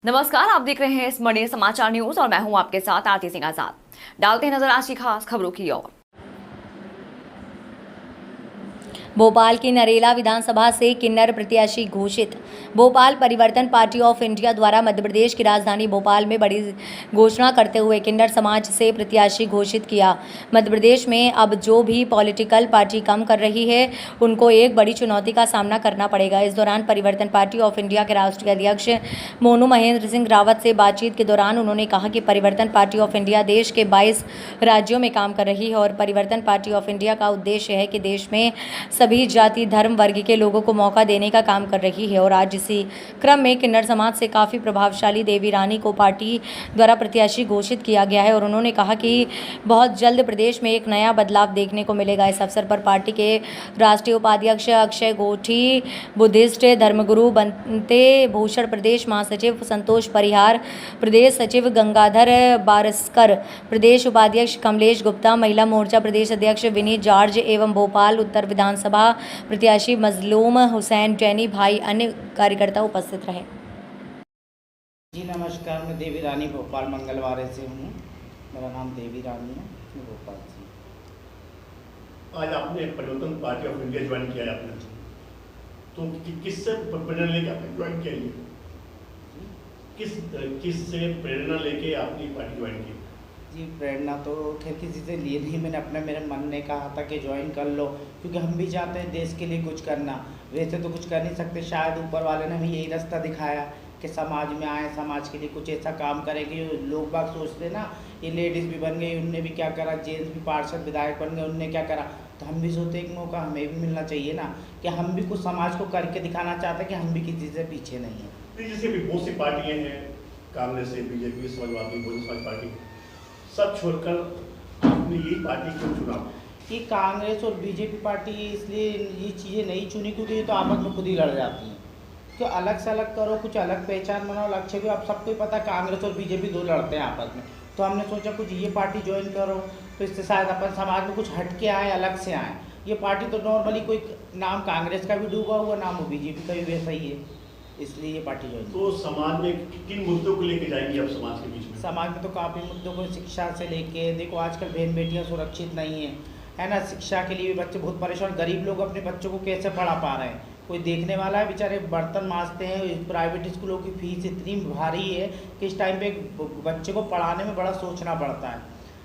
नमस्कार, आप देख रहे हैं स्मरणीय समाचार न्यूज और मैं हूं आपके साथ आरती सिंह आजाद। डालते हैं नजर आज की खास खबरों की ओर। भोपाल की नरेला विधानसभा से किन्नर प्रत्याशी घोषित। भोपाल परिवर्तन पार्टी ऑफ इंडिया द्वारा मध्य प्रदेश की राजधानी भोपाल में बड़ी घोषणा करते हुए किन्नर समाज से प्रत्याशी घोषित किया। मध्य प्रदेश में अब जो भी पॉलिटिकल पार्टी कम कर रही है उनको एक बड़ी चुनौती का सामना करना पड़ेगा। इस दौरान परिवर्तन पार्टी ऑफ इंडिया के राष्ट्रीय अध्यक्ष मोनू महेंद्र सिंह रावत से बातचीत के दौरान उन्होंने कहा कि परिवर्तन पार्टी ऑफ इंडिया देश के 22 राज्यों में काम कर रही है और परिवर्तन पार्टी ऑफ इंडिया का उद्देश्य है कि देश में सभी जाति धर्म वर्ग के लोगों को मौका देने का काम कर रही है। और आज इसी क्रम में किन्नर समाज से काफ़ी प्रभावशाली देवी रानी को पार्टी द्वारा प्रत्याशी घोषित किया गया है और उन्होंने कहा कि बहुत जल्द प्रदेश में एक नया बदलाव देखने को मिलेगा। इस अवसर पर पार्टी के राष्ट्रीय उपाध्यक्ष अक्षय गोठी, बुद्धिस्ट धर्मगुरु बनते भूषण, प्रदेश महासचिव संतोष परिहार, प्रदेश सचिव गंगाधर बारस्कर, प्रदेश उपाध्यक्ष कमलेश गुप्ता, महिला मोर्चा प्रदेश अध्यक्ष विनीत जॉर्ज एवं भोपाल उत्तर विधानसभा प्रत्याशी मजलूम हुसैन जैनी भाई अन्य कार्यकर्ता उपस्थित रहे। जी नमस्कार, मैं देवी रानी भोपाल मंगलवारे से हूँ। मेरा नाम देवी रानी है, मैं भोपाल से। आज आपने परिवर्तन पार्टी ऑफ इंडिया ज्वाइन किया है आपने, तो किससे प्रेरणा लेके आपने ज्वाइन किया है? किससे प्रेरणा लेके आपने पार्टी ज्वाइन की? जी प्रेरणा तो खैर किसी से लिए नहीं, मैंने अपने मेरे मन ने कहा था कि ज्वाइन कर लो, क्योंकि हम भी चाहते हैं देश के लिए कुछ करना। वैसे तो कुछ कर नहीं सकते, शायद ऊपर वाले ने हमें यही रास्ता दिखाया कि समाज में आए, समाज के लिए कुछ ऐसा काम करें कि लोग बाग सोचते ना, ये लेडीज़ भी बन गई, उनने भी क्या करा, जेंट्स भी पार्षद विधायक बन गए, उनने क्या करा, तो हम भी सोचते एक मौका हमें भी मिलना चाहिए ना, कि हम भी कुछ समाज को करके दिखाना चाहते हैं कि हम भी किसी से पीछे नहीं हैं। जैसे भी बहुत सी पार्टियाँ हैं, कांग्रेस है, बीजेपी, समाजवादी, बहुजन समाज पार्टी, सब छोड़कर आपने ये पार्टी क्यों चुना? ये कांग्रेस और बीजेपी पार्टी इसलिए ये चीज़ें नहीं चुनी क्योंकि ये तो आपस में खुद ही लड़ जाती हैं। क्यों अलग से अलग करो, कुछ अलग पहचान बनाओ, लक्ष्य भी आप सबको ही पता है कांग्रेस और बीजेपी दो लड़ते हैं आपस में। तो हमने सोचा कुछ ये पार्टी ज्वाइन करो तो इससे शायद अपन समाज में कुछ हट के आए, अलग से आए। ये पार्टी तो नॉर्मली कोई नाम कांग्रेस का भी डूबा हुआ, नाम वो बीजेपी का भी वैसा ही है, इसलिए ये पार्टी ज्वाइन। तो समाज में किन मुद्दों को लेके जाएंगे आप समाज के बीच में? समाज में तो काफ़ी मुद्दों को, शिक्षा से लेके देखो आजकल बहन बेटियां सुरक्षित नहीं है ना, शिक्षा के लिए भी बच्चे बहुत परेशान, गरीब लोग अपने बच्चों को कैसे पढ़ा पा रहे हैं, कोई देखने वाला है, बेचारे बर्तन मांजते हैं। प्राइवेट स्कूलों की फीस इतनी भारी है कि इस टाइम पे बच्चे को पढ़ाने में बड़ा सोचना पड़ता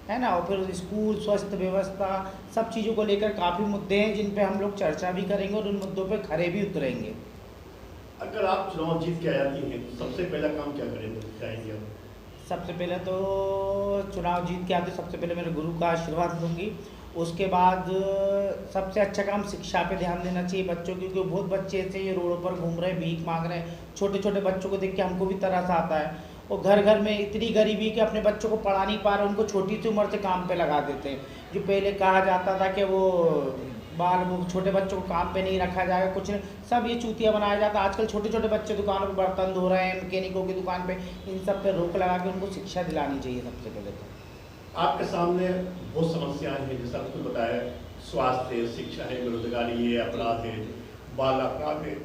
है ना। और फिर स्कूल, स्वास्थ्य व्यवस्था, सब चीज़ों को लेकर काफ़ी मुद्दे हैं जिन पे हम लोग चर्चा भी करेंगे और उन मुद्दों पे खड़े भी उतरेंगे। अगर आप चुनाव जीत के आ जाती हैं तो सबसे पहला काम क्या करेंगे आप? सबसे पहले तो चुनाव जीत के आते सबसे पहले मेरे गुरु का आशीर्वाद लूँगी। उसके बाद सबसे अच्छा काम शिक्षा पे ध्यान देना चाहिए बच्चों की, क्योंकि बहुत बच्चे ऐसे ये रोडों पर घूम रहे हैं, भीख मांग रहे हैं। छोटे छोटे बच्चों को देख के हमको भी तरस आता है। और घर घर में इतनी गरीबी कि अपने बच्चों को पढ़ा नहीं पा रहे, उनको छोटी सी उम्र से काम पे लगा देते हैं। जो पहले कहा जाता था कि वो छोटे बच्चों को काम पे नहीं रखा जाएगा, कुछ नहीं, सब ये चूतिया बनाया जाता है। आजकल छोटे छोटे बच्चे दुकानों पे बर्तन धो रहे हैं, मैकेनिकों की दुकान पे, इन सब पे रोक लगा के उनको शिक्षा दिलानी चाहिए सबसे पहले तो। आपके सामने बहुत समस्याएं हैं, जैसा आपको बताया, स्वास्थ्य है, शिक्षा है, बेरोजगारी है, अपराध है, बाल अपराध है।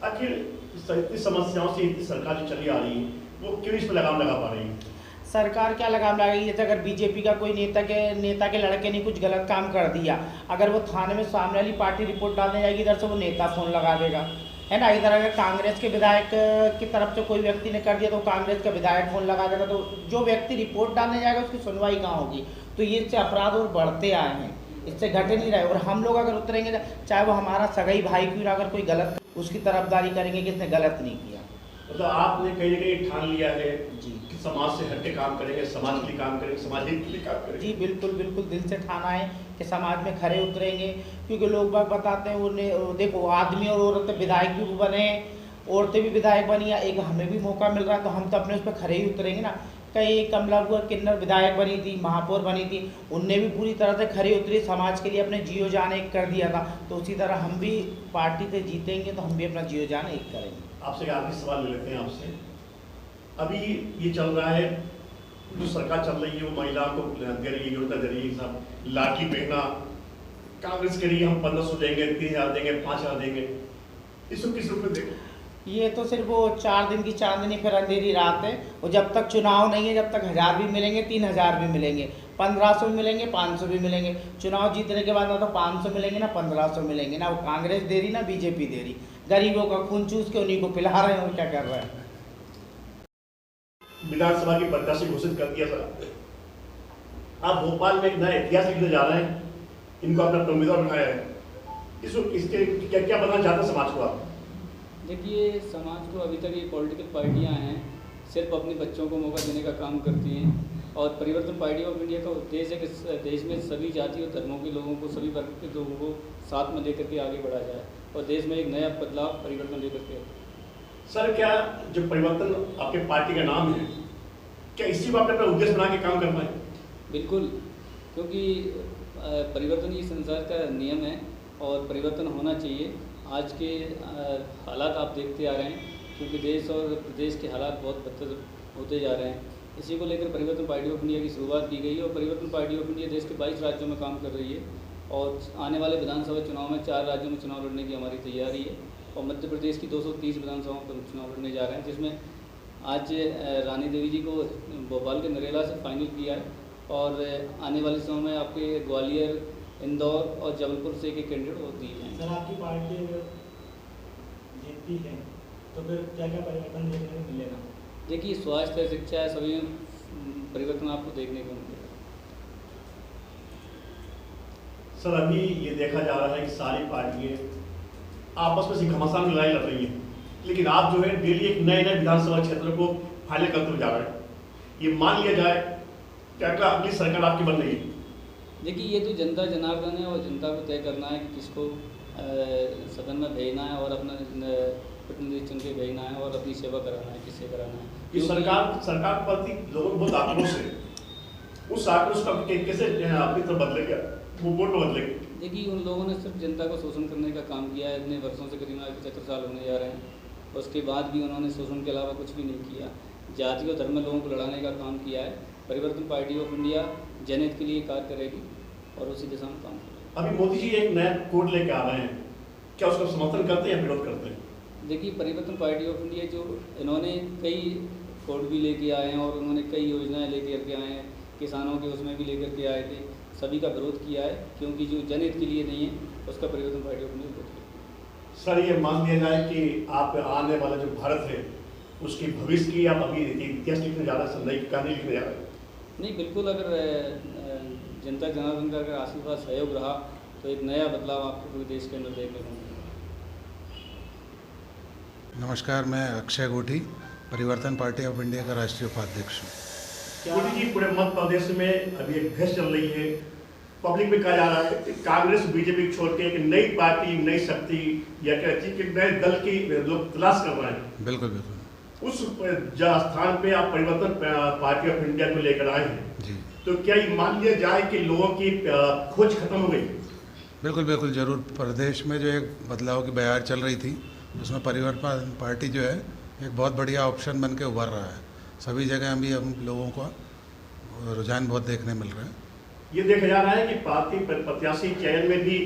आखिर इतनी समस्याओं से इतनी सरकार जो चली आ रही है वो क्यों इस पर लगाम लगा पा रही है? सरकार क्या लगाम लगाएगी? जैसे अगर बीजेपी का कोई नेता के लड़के ने कुछ गलत काम कर दिया, अगर वो थाने में सामने वाली पार्टी रिपोर्ट डालने जाएगी, इधर से वो नेता फ़ोन लगा देगा, है ना। इधर अगर कांग्रेस के विधायक की तरफ से कोई व्यक्ति ने कर दिया तो कांग्रेस का विधायक फ़ोन लगा देगा, तो जो व्यक्ति रिपोर्ट डालने जाएगा उसकी सुनवाई कहाँ होगी? तो ये इससे अपराध और बढ़ते आए हैं, इससे घटे नहीं रहे। और हम लोग अगर उतरेंगे, चाहे वो हमारा सगाई भाई क्यों, अगर कोई गलत, उसकी तरफदारी करेंगे कि इसने गलत नहीं किया। मतलब आपने कहीं ना कहीं ठान लिया है जी कि समाज से हटके काम करेंगे, समाज के लिए काम करेंगे, समाज हित के लिए काम करेंगे। जी बिल्कुल बिल्कुल, दिल से ठाना है कि समाज में खड़े उतरेंगे। क्योंकि लोग बाग बताते हैं उन्हें, देखो आदमी और औरतें विधायक भी बने, औरतें भी विधायक बनी, या एक हमें भी मौका मिल रहा है, तो हम तो अपने उस पर खड़े ही उतरेंगे ना। कई कमला बुआ किन्नर विधायक बनी थी, महापौर बनी थी, उनने भी पूरी तरह से खड़े उतरी, समाज के लिए अपने जियो जान एक कर दिया था। तो उसी तरह हम भी पार्टी से जीतेंगे तो हम भी अपना जियो जान एक करेंगे। आपसे आखिरी सवाल ले लेते हैं आपसे। अभी ये चल रहा है, जो सरकार चल रही है वो महिलाओं को दे रही है, योजना दे रही है, सब लाठी पहना, कांग्रेस के लिए हम 1500 देंगे, 3000 देंगे, 5000 देंगे, इसको किस रूप में देंगे? ये तो सिर्फ वो 4 दिन की चांदनी फिर अंधेरी रात है। और जब तक चुनाव नहीं है, जब तक 1000 भी मिलेंगे, 3000 भी मिलेंगे, 1500 भी मिलेंगे, 500 भी मिलेंगे। चुनाव जीतने के बाद ना तो 500 मिलेंगे ना 1500 मिलेंगे। ना वो कांग्रेस दे रही ना बीजेपी दे रही। गरीबों का खून चूस के उन्हीं को पिला रहे हैं और क्या कर रहे हैं। विधानसभा की प्रत्याशी घोषित कर दिया सर। आप भोपाल में एक नया इतिहास लिखने जा रहे हैं, इनको अपना उम्मीदवार बनाया है। इसके क्या बताना चाहते हैं समाज को आप? देखिए, समाज को अभी तक ये पॉलिटिकल पार्टियां हैं सिर्फ अपने बच्चों को मौका देने का काम करती हैं। और परिवर्तन पार्टी ऑफ इंडिया का उद्देश्य है कि देश में सभी जाति और धर्मों के लोगों को, सभी वर्ग के लोगों को साथ में लेकर के आगे बढ़ा जाए और देश में एक नया बदलाव परिवर्तन लेकर के। सर, क्या जो परिवर्तन आपके पार्टी का नाम है, क्या इसी को आपने अपना उद्देश्य बना के काम करना है? बिल्कुल, क्योंकि परिवर्तन ही संसार का नियम है और परिवर्तन होना चाहिए। आज के हालात आप देखते आ रहे हैं, क्योंकि देश और प्रदेश के हालात बहुत बदतर होते जा रहे हैं। इसी को लेकर परिवर्तन पार्टी ऑफ इंडिया की शुरुआत की गई है और परिवर्तन पार्टी ऑफ इंडिया देश के 22 राज्यों में काम कर रही है और आने वाले विधानसभा चुनाव में 4 राज्यों में चुनाव लड़ने की हमारी तैयारी है और मध्य प्रदेश की 230 विधानसभाओं पर चुनाव लड़ने जा रहे हैं, जिसमें आज रानी देवी जी को भोपाल के नरेला से फाइनल किया है और आने वाले समय में आपके ग्वालियर, इंदौर और जबलपुर से एक कैंडिडेट होती है। सर, आपकी पार्टी अगर जीतती है तो फिर क्या क्या परिवर्तन देखने को मिलेगा? देखिए, स्वास्थ्य, शिक्षा, सभी परिवर्तन आपको देखने को मिलेगा। सर, अभी ये देखा जा रहा है कि सारी पार्टियां आपस में घमासान लड़ाई लड़ रही हैं, लेकिन आप जो है डेली एक नए नए विधानसभा क्षेत्र को फाइनल करते हुए जा रहे हैं। ये मान लिया जाए कि अगली सरकार आपकी बन रही है। देखिए, ये तो जनता जनार्दन है और जनता को तय करना है कि किसको सदन में भेजना है और अपना प्रतिनिधि चुन के भेजना है और अपनी सेवा कराना है, किससे कराना है। ये सरकार के प्रति लोगों को बहुत आक्रोश है, उस आक्रोश का कैसे अपनी तरफ बदलेगा, वो वोट में बदलेगा? देखिए, उन लोगों ने सिर्फ जनता को शोषण करने का काम किया है। इतने वर्षों से, करीब 75 साल होने जा रहे हैं, उसके बाद भी उन्होंने शोषण के अलावा कुछ भी नहीं किया। जाति और धर्म में लोगों को लड़ाने का काम किया है। परिवर्तन पार्टी ऑफ इंडिया जनहित के लिए कार्य करेगी और उसी दिशा में काम करेगी। अभी मोदी जी एक नया कोड लेके आ रहे हैं, क्या उसका समर्थन करते हैं या विरोध करते हैं? देखिए, परिवर्तन पार्टी ऑफ इंडिया जो इन्होंने कई कोड भी लेके आए हैं और उन्होंने कई योजनाएं लेकर के आए हैं, किसानों के उसमें भी लेकर के आए थे, सभी का विरोध किया है, क्योंकि जो जनहित के लिए नहीं है उसका परिवर्तन पार्टी ऑफ इंडिया विरोध किया। सर, ये मान लिया जाए कि आप आने वाला जो भारत है उसकी भविष्य की आप अभी इतिहास लिखने जा रहे हैं, नई कहानी लिखने जा रहे हैं? नहीं, बिल्कुल, अगर जनता जनार्दन का अगर आशीर्वाद सहयोग रहा तो एक नया बदलाव आपको पूरे देश के अंदर देखने को मिलेगा। नमस्कार, मैं अक्षय गोठी, परिवर्तन पार्टी ऑफ इंडिया का राष्ट्रीय उपाध्यक्ष हूँ। मोदी जी, पूरे मध्य प्रदेश में अभी एक बहस चल रही है, पब्लिक में कहा जा रहा है कि कांग्रेस बीजेपी छोड़ के एक नई पार्टी, नई शक्ति या कहती कि नए दल की लोग तलाश कर रहे हैं। बिल्कुल बिल्कुल। उस स्थान पे आप परिवर्तन पार्टी ऑफ इंडिया को लेकर आए हैं जी, तो क्या ये मान लिया जाए कि लोगों की खोज खत्म हो गई? बिल्कुल बिल्कुल, जरूर। प्रदेश में जो एक बदलाव की बयार चल रही थी, उसमें परिवर्तन पार्टी जो है एक बहुत बढ़िया ऑप्शन बन के उभर रहा है। सभी जगह अभी हम लोगों का रुझान बहुत देखने मिल रहा है। ये देखा जा रहा है कि पार्टी प्रत्याशी चयन में भी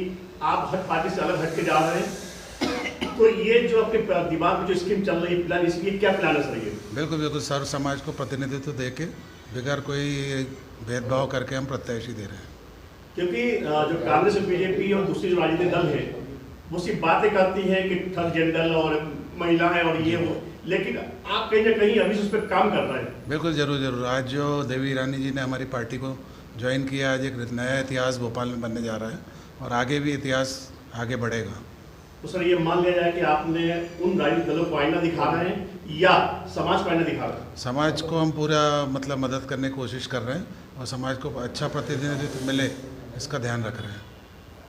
आप हर पार्टी से अलग हट के जा रहे हैं, तो ये जो आपके दिमाग में जो स्कीम चल रही है, प्लान, इसलिए क्या प्लान है सर? ये बिल्कुल बिल्कुल, सर्व समाज को प्रतिनिधित्व दे के बगैर कोई भेदभाव करके हम प्रत्याशी दे रहे हैं। क्योंकि जो कांग्रेस और बीजेपी और दूसरी जो राजनीतिक दल है वो सिर्फ बातें करती हैं कि थर्ड जेंडर और महिलाएं और ये वो, लेकिन आप कहीं ना कहीं अभी उस पर काम कर रहे हैं। बिल्कुल, जरूर जरूर। आज जो देवी रानी जी ने हमारी पार्टी को ज्वाइन किया, आज एक नया इतिहास भोपाल में बनने जा रहा है और आगे भी इतिहास आगे बढ़ेगा। तो सर, ये मान लिया जाए कि आपने उन राजनीतिक दलों को आईना दिखा रहे हैं या समाज को आईना दिखा रहे हैं? समाज को हम पूरा मदद करने की कोशिश कर रहे हैं और समाज को अच्छा प्रतिनिधित्व मिले, इसका ध्यान रख रहे हैं।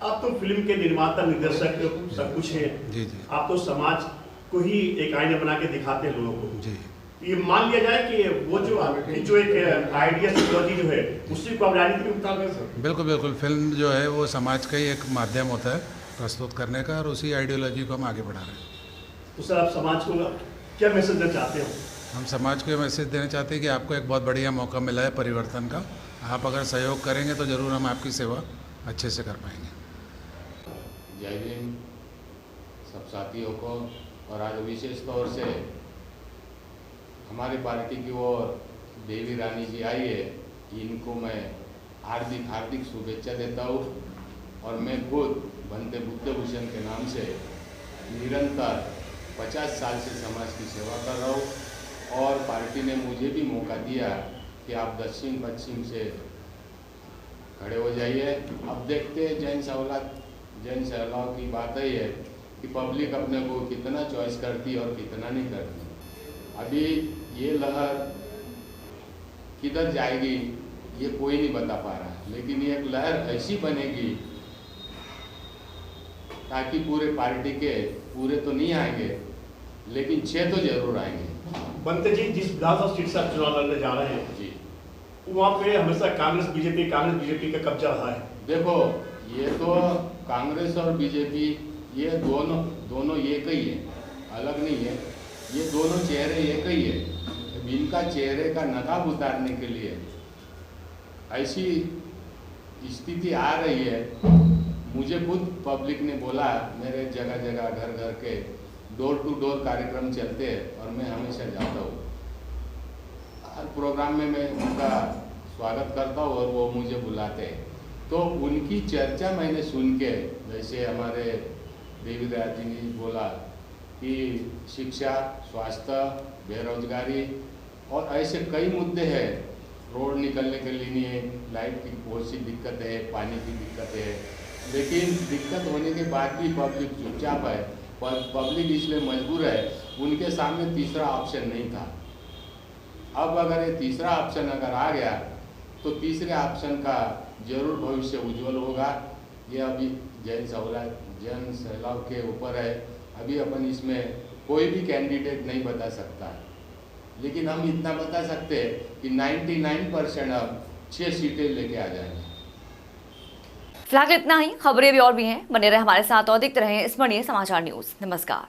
आप तो फिल्म के निर्माता, निर्देशक सब कुछ हैं। जी जी। आप तो समाज को ही एक आईना बना के दिखाते हैं लोगों को। जी। ये मान लिया जाए कि वो जो एक आइडिया टेक्नोलॉजी जो है उसी को आप राजनीति में उतार रहे हैं? बिल्कुल बिल्कुल, फिल्म जो है वो समाज का ही एक माध्यम होता है प्रस्तुत करने का, और उसी आइडियोलॉजी को हम आगे बढ़ा रहे हैं। तो सर, आप समाज को क्या मैसेज देना चाहते हो? हम समाज को ये मैसेज देना चाहते हैं कि आपको एक बहुत बढ़िया मौका मिला है परिवर्तन का। आप अगर सहयोग करेंगे तो ज़रूर हम आपकी सेवा अच्छे से कर पाएंगे। जय भीम। सब साथियों को और आज विशेष तौर से हमारी पार्टी की ओर देवी रानी जी आई है, इनको मैं हार्दिक शुभेच्छा देता हूँ। और मैं खुद बनते बुद्धभूषण के नाम से निरंतर 50 साल से समाज की सेवा कर रहा हूँ और पार्टी ने मुझे भी मौका दिया कि आप दक्षिण पश्चिम से खड़े हो जाइए। अब देखते हैं जैन सौलाव की बात ही है कि पब्लिक अपने को कितना चॉइस करती और कितना नहीं करती। अभी ये लहर किधर जाएगी ये कोई नहीं बता पा रहा, लेकिन ये एक लहर ऐसी बनेगी ताकि पूरे पार्टी के पूरे तो नहीं आएंगे लेकिन 6 तो जरूर आएंगे। बनते जी, जिस विधानसभा सीट से आप चुनाव लड़ने जा रहे हैं जी, वहाँ पे हमेशा कांग्रेस बीजेपी का कब्जा रहा है। देखो ये तो कांग्रेस और बीजेपी ये दोनों एक ही है, अलग नहीं है। ये दोनों चेहरे एक ही है। इनका चेहरे का नकाब उतारने के लिए ऐसी स्थिति आ रही है। मुझे खुद पब्लिक ने बोला, मेरे जगह जगह घर घर के डोर टू डोर कार्यक्रम चलते हैं और मैं हमेशा जाता हूँ। हर प्रोग्राम में मैं उनका स्वागत करता हूँ और वो मुझे बुलाते हैं। तो उनकी चर्चा मैंने सुन के, जैसे हमारे देवी राजी ने बोला कि शिक्षा, स्वास्थ्य, बेरोजगारी और ऐसे कई मुद्दे हैं। रोड निकलने के लिए नहीं है, लाइट की बहुत सी दिक्कत है, पानी की दिक्कत है, लेकिन दिक्कत होने के बाद भी पब्लिक चुपचाप है। पब्लिक इसलिए मजबूर है, उनके सामने तीसरा ऑप्शन नहीं था। अब अगर ये तीसरा ऑप्शन अगर आ गया तो तीसरे ऑप्शन का जरूर भविष्य उज्जवल होगा। ये अभी जैन सैलाव के ऊपर है। अभी अपन इसमें कोई भी कैंडिडेट नहीं बता सकता, लेकिन हम इतना बता सकते हैं कि 99% अब 6 सीटें लेके आ जाएंगे। फिलहाल इतना ही। खबरें भी और भी हैं, बने रहे हमारे साथ और देखते रहें स्मरणीय समाचार न्यूज। नमस्कार।